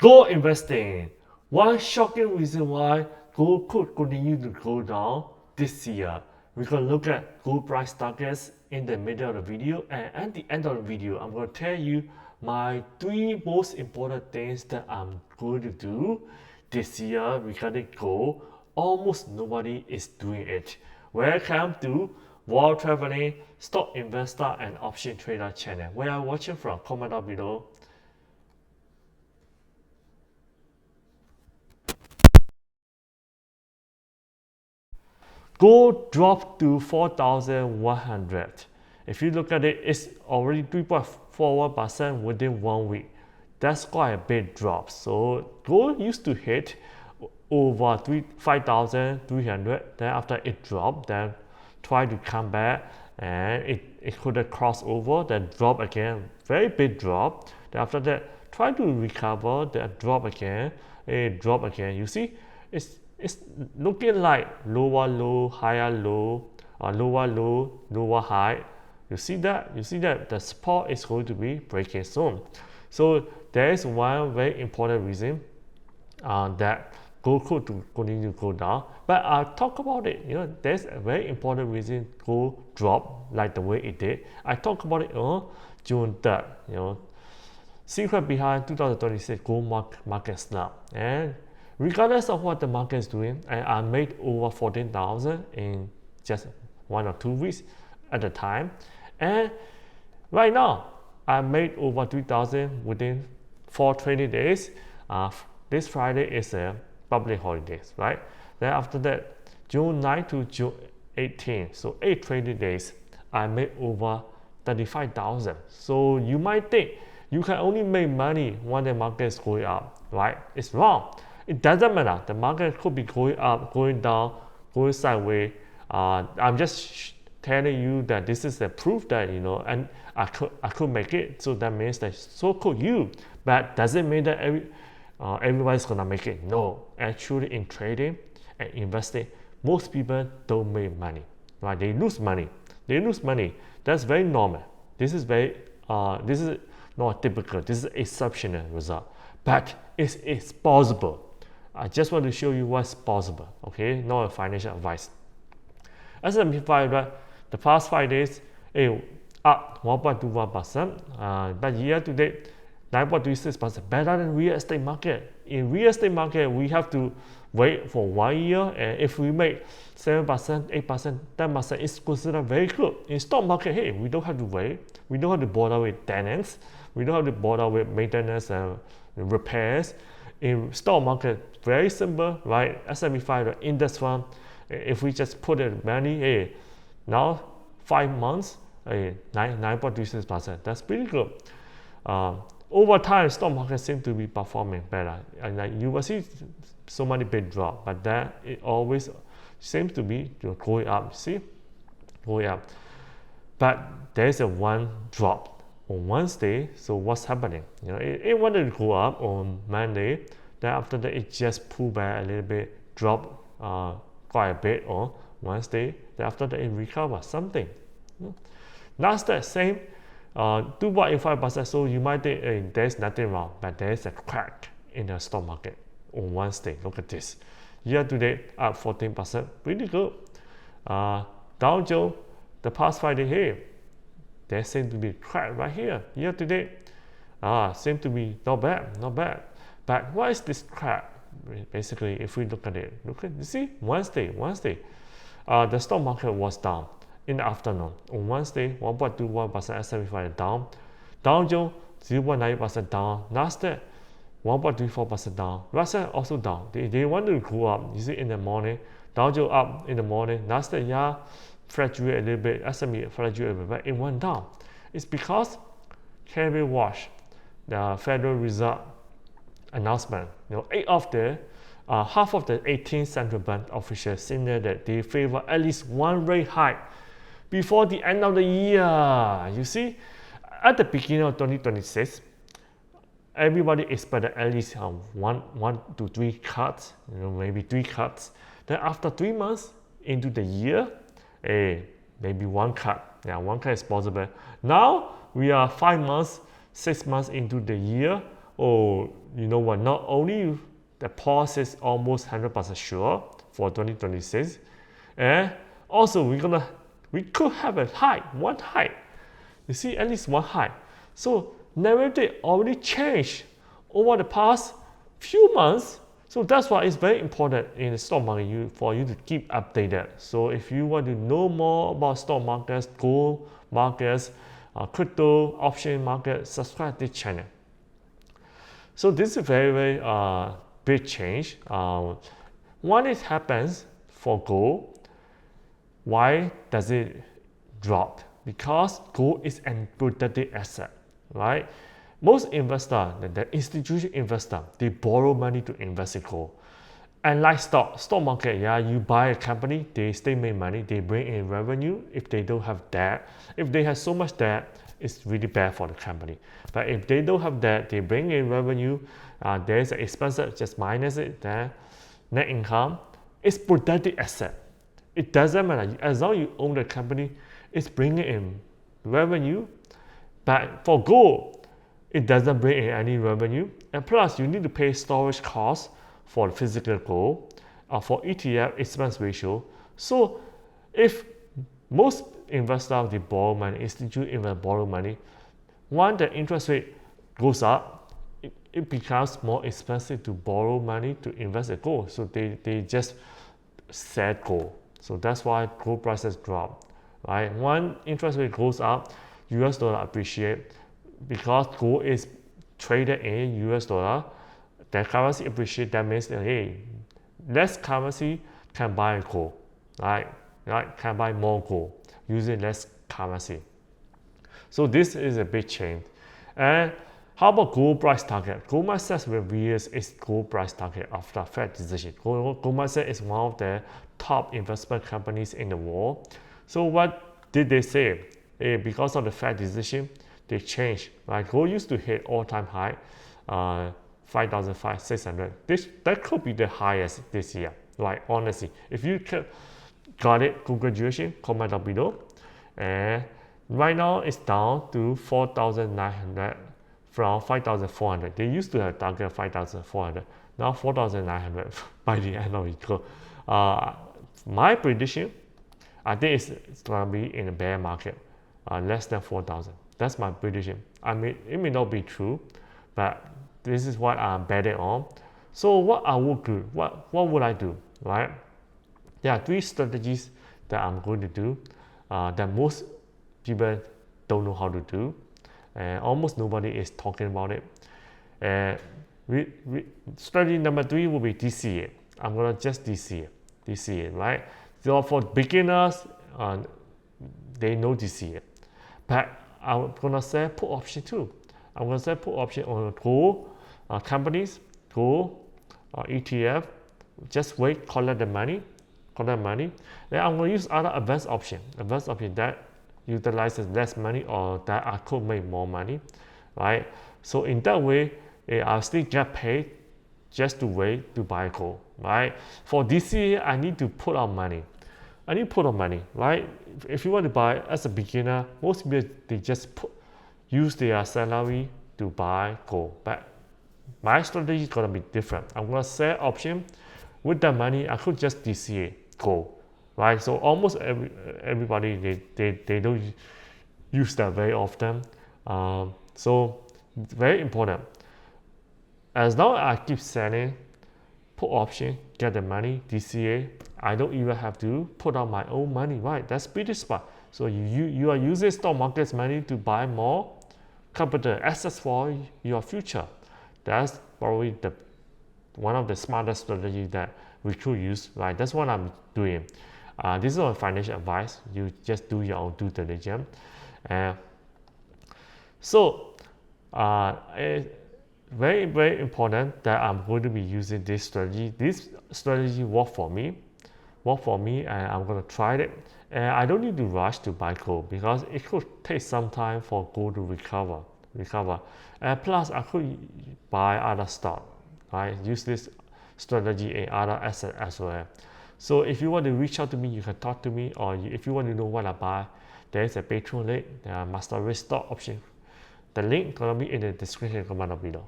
Gold investing. One shocking reason why gold could continue to go down this year. We're going to look at gold price targets in the middle of the video, and at the end of the video, I'm going to tell you my 3 most important things that I'm going to do this year regarding gold. Almost nobody is doing it. Welcome to World Traveling Stock Investor and Option Trader channel. Where are you watching from? Comment down below. Gold dropped to 4,100. If you look at it, it's already 3.41% within 1 week. That's quite a big drop. So gold used to hit over 5,300. Then after it dropped, then try to come back, and it could have crossed over, then drop again, very big drop. Then after that, try to recover, then drop again, it drop again. You see, it's looking like lower low, higher low, or lower low, lower high. You see that? You see that the support is going to be breaking soon. So there is one very important reason that gold could continue to go down. But I'll talk about it. There's a very important reason gold drop like the way it did. I talked about it on June 3rd. Secret behind 2026 gold market snap. And regardless of what the market is doing, I made over 14,000 in just 1 or 2 weeks at the time. And right now, I made over 3,000 within 4 trading days. This Friday is a public holidays, right? Then after that, June 9 to June 18, so 8 trading days, I made over 35,000. So you might think you can only make money when the market is going up, right? It's wrong. It doesn't matter. The market could be going up, going down, going sideways. I'm just telling you that this is the proof that and I could make it. So that means that so could you. But does it mean that everybody's gonna make it? No. Actually, in trading and investing, most people don't make money, right? They lose money. That's very normal. This is not typical. This is exceptional result. But it's possible. I just want to show you what's possible, okay? Not a financial advice. S&P 500, the past 5 days, up 1.21%, but year to date, 9.36%, better than real estate market. In real estate market, we have to wait for 1 year, and if we make 7%, 8%, 10%, it's considered very good. In stock market, hey, we don't have to wait. We don't have to bother with tenants. We don't have to bother with maintenance and repairs. In stock market, very simple, right? S&P 500 index fund. If we just put it money, now 5 months, 9.36%. That's pretty good. Over time, stock market seems to be performing better, and you will see so many big drop, but that it always seems to be going up. See, going up. But there is a one drop on Wednesday. So what's happening? It wanted to go up on Monday. Then after that, it just pulled back a little bit, dropped quite a bit on Wednesday. Then after that, it recovered something. Nasdaq same, 2.85%. So you might think, hey, there's nothing wrong, but there's a crack in the stock market on Wednesday. Look at this. Year to date, up 14%, pretty good. Dow Jones, the past 5 days here, there seems to be a crack right here. Year to date, seems to be not bad. But what is this crack? Basically, if we look at it, you see, Wednesday, the stock market was down in the afternoon. On Wednesday, 1.21% S&P 500 down. Dow Jones, 0.98% down. Nasdaq, 1.34% down. Russell also down. They wanted to go up. You see, in the morning, Dow Jones up in the morning. Nasdaq, fluctuate a little bit. S&P fluctuate a little bit, but it went down. It's because Kerry Walsh, the Federal Reserve announcement, half of the 18 central bank officials signaled that they favor at least one rate hike before the end of the year. You see, at the beginning of 2026, everybody expected at least 1 to 3 cuts, maybe 3 cuts. Then after 3 months into the year, maybe 1 cut. One cut is possible. Now we are 5 months, 6 months into the year. oh, you know what, not only the pause is almost 100% sure for 2026, and also we could have a high, one high. You see, at least one high. So narrative already changed over the past few months. So that's why it's very important in the stock market for you to keep updated. So if you want to know more about stock markets, gold markets, crypto, option market, subscribe to this channel. So this is a very big change. When it happens for gold, why does it drop? Because gold is an protected asset, right? Most investors, the institutional investor, they borrow money to invest in gold. And like stock market, yeah, you buy a company, they still make money, they bring in revenue. If they don't have debt, if they have so much debt, it's really bad for the company. But if they don't have debt, they bring in revenue, there's an expense, just minus it, then net income, it's protected asset. It doesn't matter, as long as you own the company, it's bringing in revenue. But for gold, it doesn't bring in any revenue. And plus, you need to pay storage costs for the physical gold, for ETF expense ratio. So if most investors, they borrow money, institute investors borrow money, when the interest rate goes up, it becomes more expensive to borrow money to invest in gold. So they just sell gold. So that's why gold prices drop, right? When interest rate goes up, US dollar appreciate. Because gold is traded in US dollar, the currency appreciate. That means that, hey, less currency can buy gold, right? Can buy more gold using less currency. So this is a big change. And how about gold price target? Goldman Sachs reveals its gold price target after Fed decision. Goldman Sachs is one of the top investment companies in the world. So what did they say? Because of the Fed decision, they changed. Right? Gold used to hit all-time high, 5,600. That could be the highest this year. Right? Honestly, if you got it, congratulations. Comment down below. And right now it's down to 4,900 from 5,400. They used to have target 5,400. Now 4,900 by the end of the year. My prediction, I think it's gonna be in a bear market, less than 4,000. That's my prediction. I mean, it may not be true, but this is what I'm betting on. So what I would do, what would I do, right? There are three strategies that I'm going to do that most people don't know how to do, and almost nobody is talking about it. Strategy number 3 will be DCA. I'm gonna just DCA, right? So for beginners, they know DCA, but I'm gonna say put option too. I'm gonna say put option on gold companies, gold ETF. Just wait, collect the money. Then I'm gonna use other advanced option that utilizes less money or that I could make more money, right? So in that way, I'll still get paid just to wait to buy gold, right? For DCA, I need to put out money. Right? If you want to buy as a beginner, most people they just use their salary to buy gold. But my strategy is gonna be different. I'm gonna sell option. With that money, I could just DCA gold, right? So almost everybody they don't use that very often. So it's very important. As long as I keep selling, put option, get the money, DCA, I don't even have to put out my own money, right? That's pretty smart. So you are using stock market's money to buy more capital assets for your future. That's probably one of the smartest strategies that we could use, right? That's what I'm doing. This is not financial advice. You just do your own due diligence. Very important that I'm going to be using this strategy. This strategy worked for me, and I'm going to try it. And I don't need to rush to buy gold because it could take some time for gold to recover. And plus, I could buy other stock, right? Use this strategy in other assets as well. So if you want to reach out to me, you can talk to me, or if you want to know what I buy, there is a Patreon link, master risk stock option. The link gonna be in the description comment below.